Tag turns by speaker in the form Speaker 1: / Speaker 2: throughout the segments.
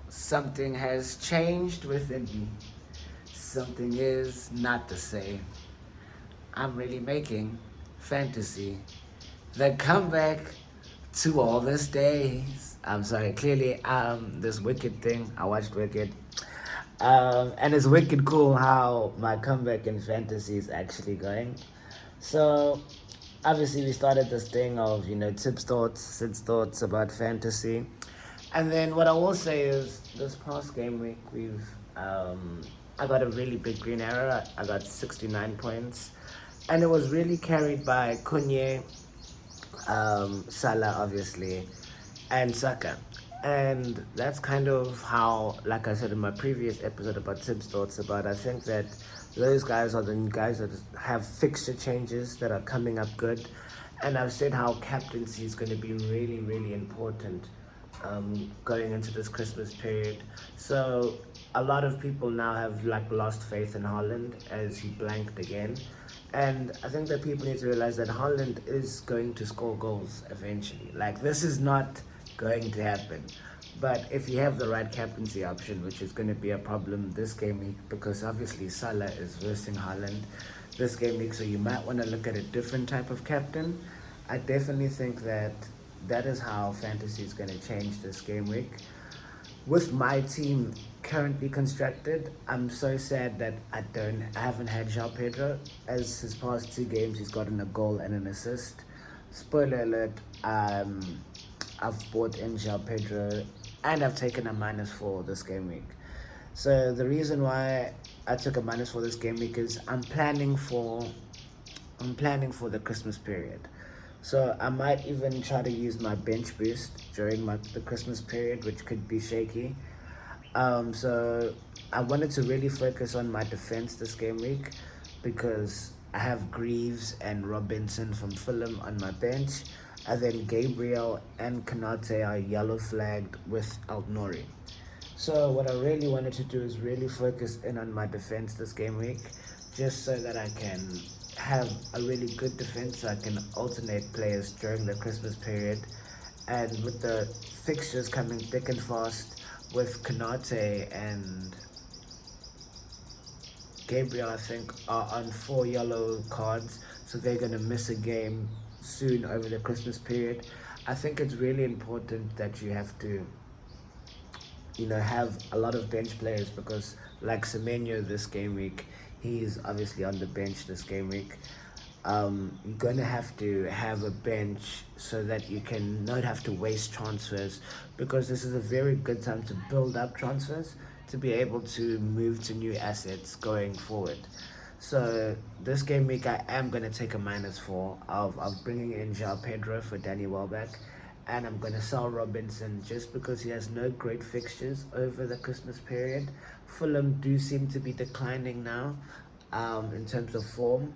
Speaker 1: Something has changed within me. Something is not the same. I'm really making fantasy the comeback to all these days. I'm sorry, clearly, this Wicked thing, I watched Wicked. And it's wicked cool how my comeback in fantasy is actually going. So, obviously, we started this thing of, Tibs thoughts, Sid's thoughts about fantasy. And then what I will say is, this past game week, I got a really big green arrow. I got 69 points. And it was really carried by Kunye, Salah, obviously, and Saka. And that's kind of how, like I said in my previous episode about Tib's thoughts about, I think that those guys are the guys that have fixture changes that are coming up good. And I've said how captaincy is going to be really, really important going into this Christmas period. So a lot of people now have like lost faith in Holland as he blanked again. And I think that people need to realize that Holland is going to score goals eventually. Like, this is not going to happen. But if you have the right captaincy option, which is going to be a problem this game week, because obviously Salah is versing Holland this game week, so you might want to look at a different type of captain. I definitely think that that is how fantasy is going to change this game week. With my team currently constructed, I'm so sad that I haven't had João Pedro. As his past two games, he's gotten a goal and an assist. Spoiler alert, I've bought in João Pedro and I've taken a -4 this game week. So the reason why I took a -4 this game week is I'm planning for the Christmas period. So I might even try to use my bench boost during the Christmas period, which could be shaky. So I wanted to really focus on my defense this game week because I have Greaves and Robinson from Fulham on my bench. And then Gabriel and Kanate are yellow flagged with Nori. So what I really wanted to do is really focus in on my defense this game week, just so that I can have a really good defense, so I can alternate players during the Christmas period. And with the fixtures coming thick and fast, with Kanate and Gabriel, I think, are on 4 yellow cards, so they're going to miss a game soon over the Christmas period. I think it's really important that you have to, have a lot of bench players because, like Semenyo this game week, he's obviously on the bench this game week. You're going to have a bench so that you can not have to waste transfers, because this is a very good time to build up transfers to be able to move to new assets going forward. So this game week I am going to take a -4 of bringing in João Pedro for Danny Welbeck, and I'm going to sell Robinson just because he has no great fixtures over the Christmas period. Fulham do seem to be declining now in terms of form,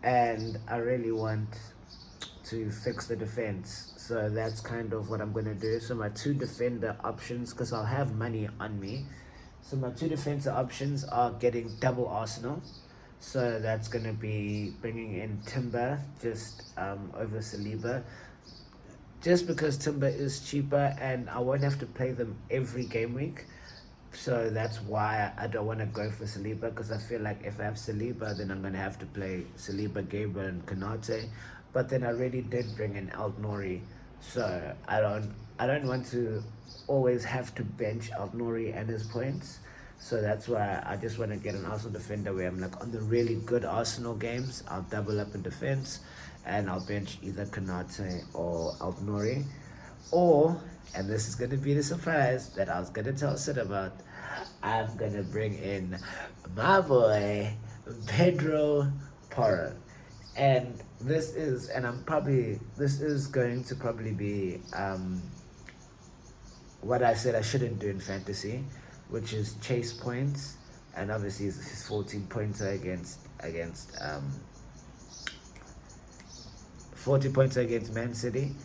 Speaker 1: and I really want to fix the defense. So that's kind of what I'm going to do. So my 2 defender options, because I'll have money on me. So my 2 defender options are getting double Arsenal. So that's going to be bringing in Timber just over Saliba. Just because Timber is cheaper and I won't have to play them every game week. So that's why I don't want to go for Saliba, because I feel like if I have Saliba, then I'm going to have to play Saliba, Gabriel, and Kanate. But then I really did bring in Nori, so I don't want to always have to bench Nori and his points. So that's why I just want to get an Arsenal defender where I'm like, on the really good Arsenal games, I'll double up in defense and I'll bench either Kanate or Nori. Or, and this is going to be the surprise that I was going to tell Sid about, I'm going to bring in my boy, Pedro Porro. And this is going to probably be what I said I shouldn't do in fantasy, which is chase points. And obviously his 14 pointer against 40 points against Man City.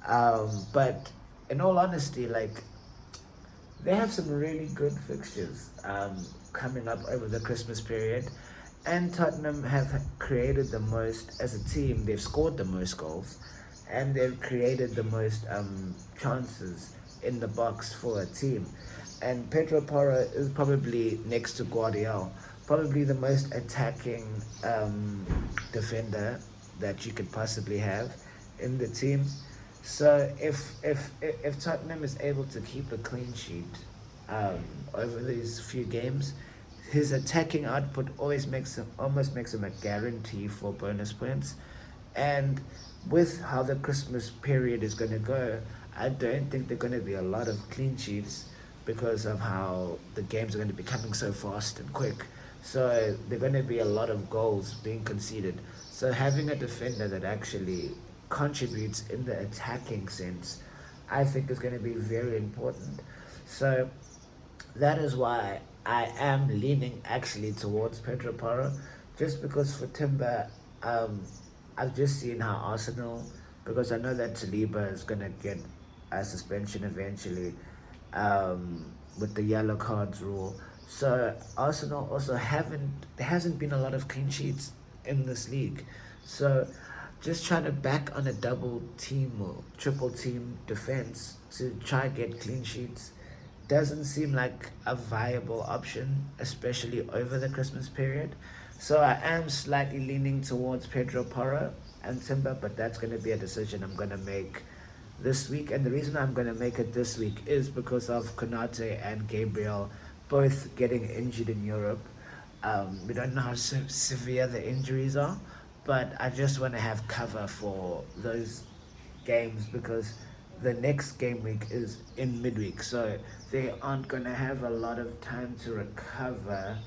Speaker 1: But in all honesty, like, they have some really good fixtures coming up over the Christmas period. And Tottenham have created the most as a team. They've scored the most goals and they've created the most chances in the box for a team. and Pedro Porro is probably next to Guardiola, probably the most attacking defender that you could possibly have in the team. So if Tottenham is able to keep a clean sheet um, over these few games, his attacking output almost makes him a guarantee for bonus points. And with how the Christmas period is going to go, I don't think there are going to be a lot of clean sheets because of how the games are going to be coming so fast and quick. So there are going to be a lot of goals being conceded. So having a defender that actually contributes in the attacking sense, I think is going to be very important. So that is why I am leaning actually towards Pedro Porro, just because for Timber, um, I've just seen how Arsenal, because I know that Saliba is gonna get a suspension eventually, um, with the yellow cards rule. So Arsenal also haven't there hasn't been a lot of clean sheets in this league. So just trying to back on a double team or triple team defense to try and get clean sheets doesn't seem like a viable option, especially over the Christmas period. So I am slightly leaning towards Pedro Porro and Timber, but that's going to be a decision I'm going to make this week. And the reason I'm going to make it this week is because of Konate and Gabriel both getting injured in Europe. We don't know how severe the injuries are, but I just want to have cover for those games because the next game week is in midweek, so they aren't going to have a lot of time to recover.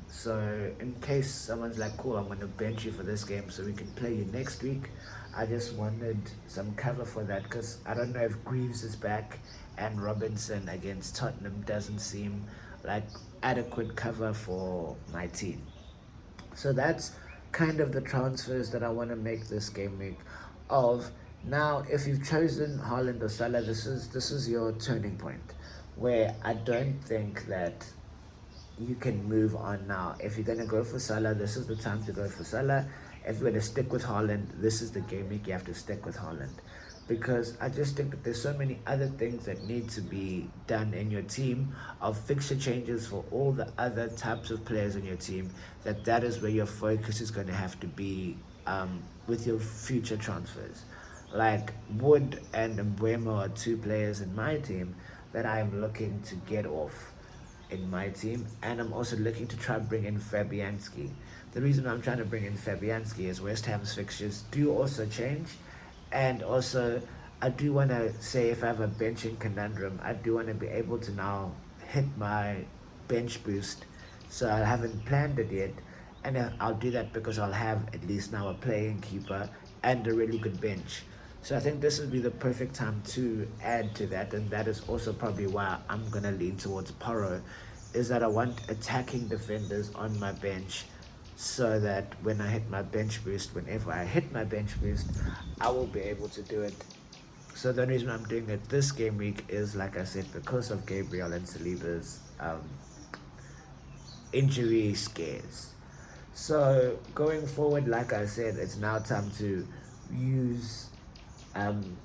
Speaker 1: So in case someone's like, cool, I'm going to bench you for this game so we can play you next week, I just wanted some cover for that because I don't know if Greaves is back and Robinson against Tottenham doesn't seem like adequate cover for my team. So that's kind of the transfers that I want to make this game week. Of now, if you've chosen Haaland or Salah, this is your turning point, where I don't think that you can move on now. If you're gonna go for Salah, this is the time to go for Salah. If you're gonna stick with Haaland, this is the game week you have to stick with Haaland. Because I just think that there's so many other things that need to be done in your team of fixture changes for all the other types of players in your team, that is where your focus is going to have to be with your future transfers. Like Wood and Mbuemo are two players in my team that I'm looking to get off in my team, and I'm also looking to try and bring in Fabianski. The reason I'm trying to bring in Fabianski is West Ham's fixtures do also change, and also I do want to say if I have a benching conundrum, I do want to be able to now hit my bench boost. So I haven't planned it yet, and I'll do that because I'll have at least now a playing keeper and a really good bench. So I think this would be the perfect time to add to that, and that is also probably why I'm gonna lean towards Porro, is that I want attacking defenders on my bench, so that when I hit my bench boost, whenever I hit my bench boost, I will be able to do it. So the only reason I'm doing it this game week is, like I said, because of Gabriel and Saliba's injury scares. So going forward, like I said, it's now time to use um,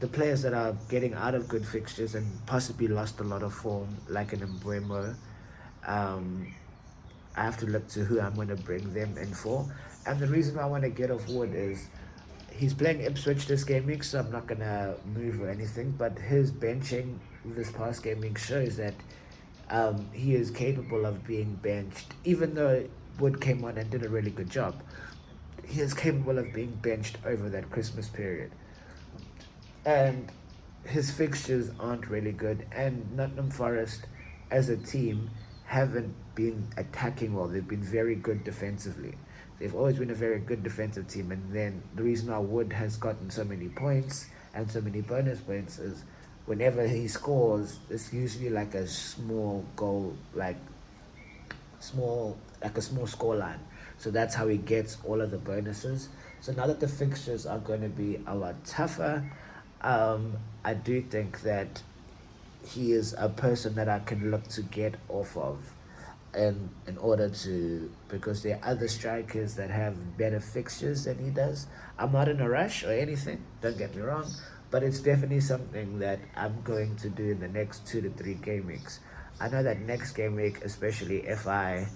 Speaker 1: the players that are getting out of good fixtures and possibly lost a lot of form, like an Mbuemo. Um, I have to look to who I'm going to bring them in for. And the reason I want to get off Wood is he's playing Ipswich this game week, so I'm not going to move or anything. But his benching this past game week shows that he is capable of being benched, even though Wood came on and did a really good job. He is capable of being benched over that Christmas period. And his fixtures aren't really good. And Nottingham Forest, as a team, haven't been attacking well. They've been very good defensively. They've always been a very good defensive team. And then the reason why Wood has gotten so many points and so many bonus points is whenever he scores, it's usually like a small goal, like a small score line. So that's how he gets all of the bonuses. So now that the fixtures are going to be a lot tougher, I do think that he is a person that I can look to get off of in order to, because there are other strikers that have better fixtures than he does. I'm not in a rush or anything, don't get me wrong, but it's definitely something that I'm going to do in the next 2 to 3 game weeks. I know that next game week, especially if I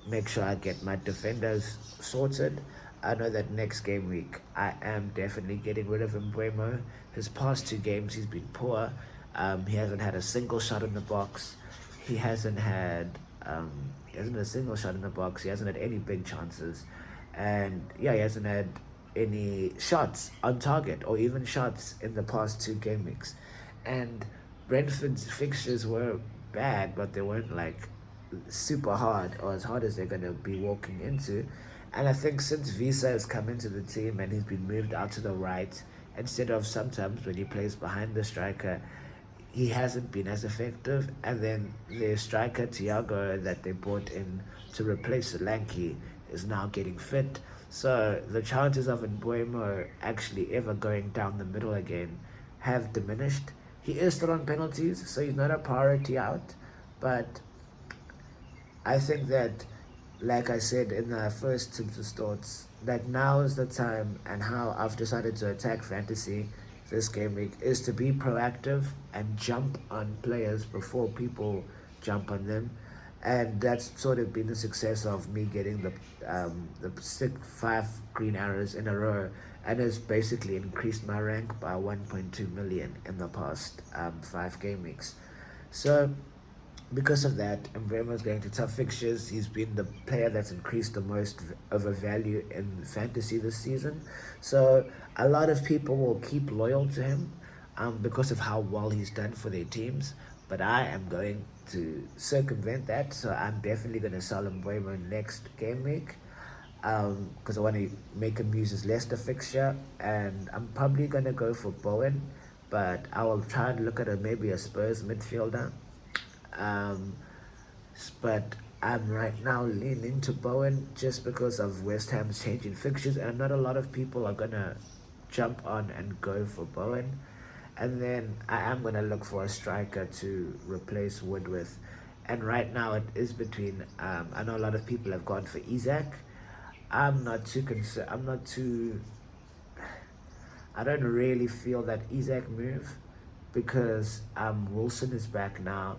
Speaker 1: make sure I get my defenders sorted. I know that next game week I am definitely getting rid of Mbuemo. His past 2 games he's been poor. He hasn't had a single shot in the box. He hasn't had he hasn't had a single shot in the box. He hasn't had any big chances, and yeah, he hasn't had any shots on target or even shots in the past 2 game weeks. And Brentford's fixtures were bad, but they weren't like super hard or as hard as they're going to be walking into. And I think since Visa has come into the team and he's been moved out to the right, instead of sometimes when he plays behind the striker, he hasn't been as effective. And then the striker Thiago that they brought in to replace Solanke is now getting fit. So the chances of Mbuemo actually ever going down the middle again have diminished. He is still on penalties, so he's not a priority out. But I think that, like I said in the first Tibs thoughts, that now is the time, and how I've decided to attack fantasy this game week is to be proactive and jump on players before people jump on them. And that's sort of been the success of me getting the 5 green arrows in a row, and has basically increased my rank by 1.2 million in the past 5 game weeks. So because of that, Mbeumo's going to tough fixtures. He's been the player that's increased the most over value in fantasy this season. So a lot of people will keep loyal to him because of how well he's done for their teams. But I am going to circumvent that. So I'm definitely going to sell Mbeumo next game week because I want to make him use his Leicester fixture. And I'm probably going to go for Bowen, but I will try and look at maybe a Spurs midfielder. Um, but I'm right now leaning to Bowen just because of West Ham's changing fixtures, and not a lot of people are gonna jump on and go for Bowen. And then I am gonna look for a striker to replace Wood with. And right now it is between. I know a lot of people have gone for Isaac. I'm not too concerned. I'm not too. I don't really feel that Isaac move because Wilson is back now.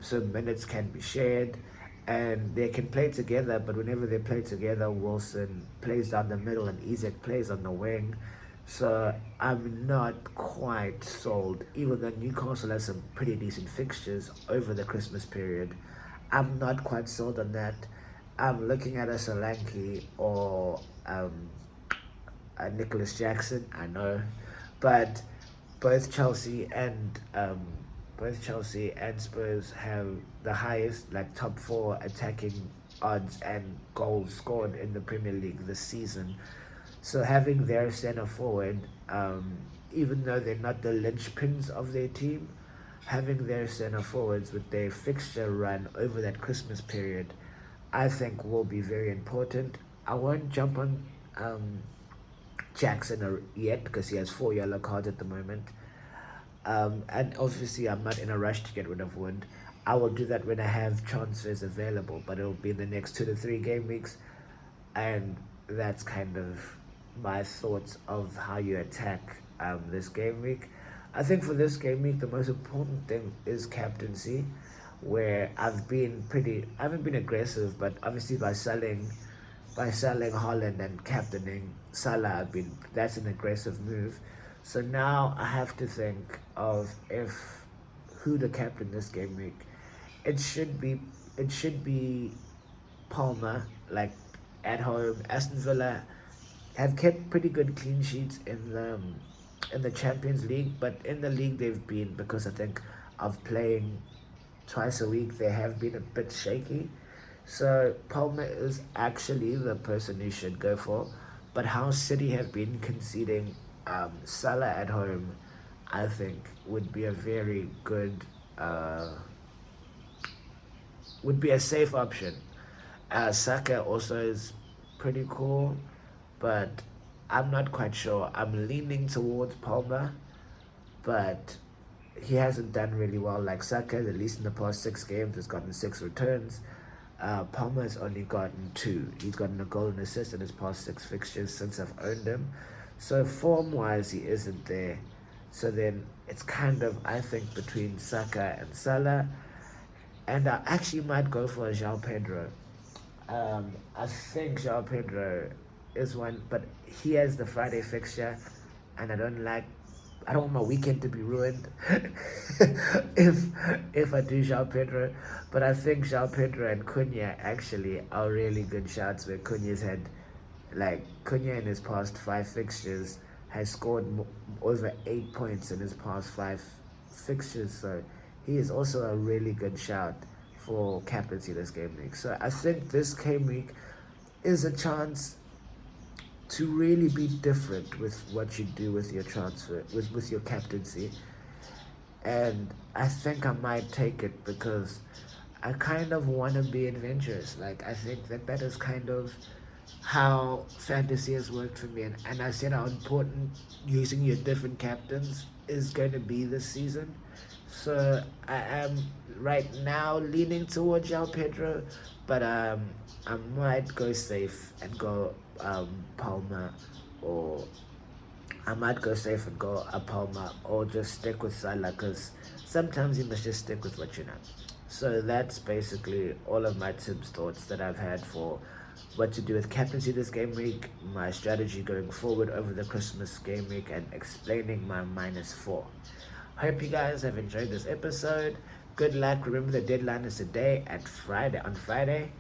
Speaker 1: So minutes can be shared and they can play together, but whenever they play together, Wilson plays down the middle and Isaac plays on the wing. So I'm not quite sold, even though Newcastle has some pretty decent fixtures over the Christmas period. I'm not quite sold on that. I'm looking at a Solanke or Nicholas Jackson, I know, but both Chelsea and Spurs have the highest, like top 4 attacking odds and goals scored in the Premier League this season. So having their centre forward, even though they're not the linchpins of their team, having their centre forwards with their fixture run over that Christmas period, I think will be very important. I won't jump on Jackson yet because he has 4 yellow cards at the moment. And obviously, I'm not in a rush to get rid of Wood. I will do that when I have transfers available, but it'll be in the next 2 to 3 game weeks. And that's kind of my thoughts of how you attack this game week. I think for this game week, the most important thing is captaincy, where I haven't been aggressive, but obviously by selling Holland and captaining Salah, that's an aggressive move. So now I have to think of who to captain this game week. It should be Palmer, like at home. Aston Villa have kept pretty good clean sheets in the Champions League, but in the league they've been, because I think of playing twice a week, they have been a bit shaky. So Palmer is actually the person you should go for. But how City have been conceding, Salah at home, I think would be a very good, would be a safe option. Saka also is pretty cool, but I'm not quite sure. I'm leaning towards Palmer, but he hasn't done really well. Like Saka, at least in the past 6 games, has gotten 6 returns. Palmer's only gotten 2. He's gotten a goal and assist in his past 6 fixtures since I've owned him. So form-wise, he isn't there. So then it's kind of, I think, between Saka and Salah. And I actually might go for João Pedro. I think João Pedro is one, but he has the Friday fixture, and I don't want my weekend to be ruined if if I do João Pedro. But I think João Pedro and Cunha actually are really good shots. Where Cunha's had, like Cunha in his past 5 fixtures has scored over 8 points in his past 5 fixtures. So he is also a really good shout for captaincy this game week. So I think this game week is a chance to really be different with what you do with your transfer, with your captaincy. And I think I might take it because I kind of want to be adventurous. Like, I think that is kind of how fantasy has worked for me. And I said how important using your different captains is going to be this season. So I am right now leaning towards João Pedro, but I might go safe and go Palmer, or I might go safe and go a Palmer, or just stick with Salah, because sometimes you must just stick with what you know. So that's basically all of my tips thoughts that I've had for what to do with captaincy this game week, my strategy going forward over the Christmas game week, and explaining my -4. Hope you guys have enjoyed this episode. Good luck. Remember the deadline is today at Friday. On Friday,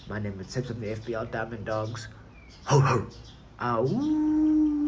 Speaker 1: my name is Tibs from the FBL Diamond Dogs. Ho ho. Awoo.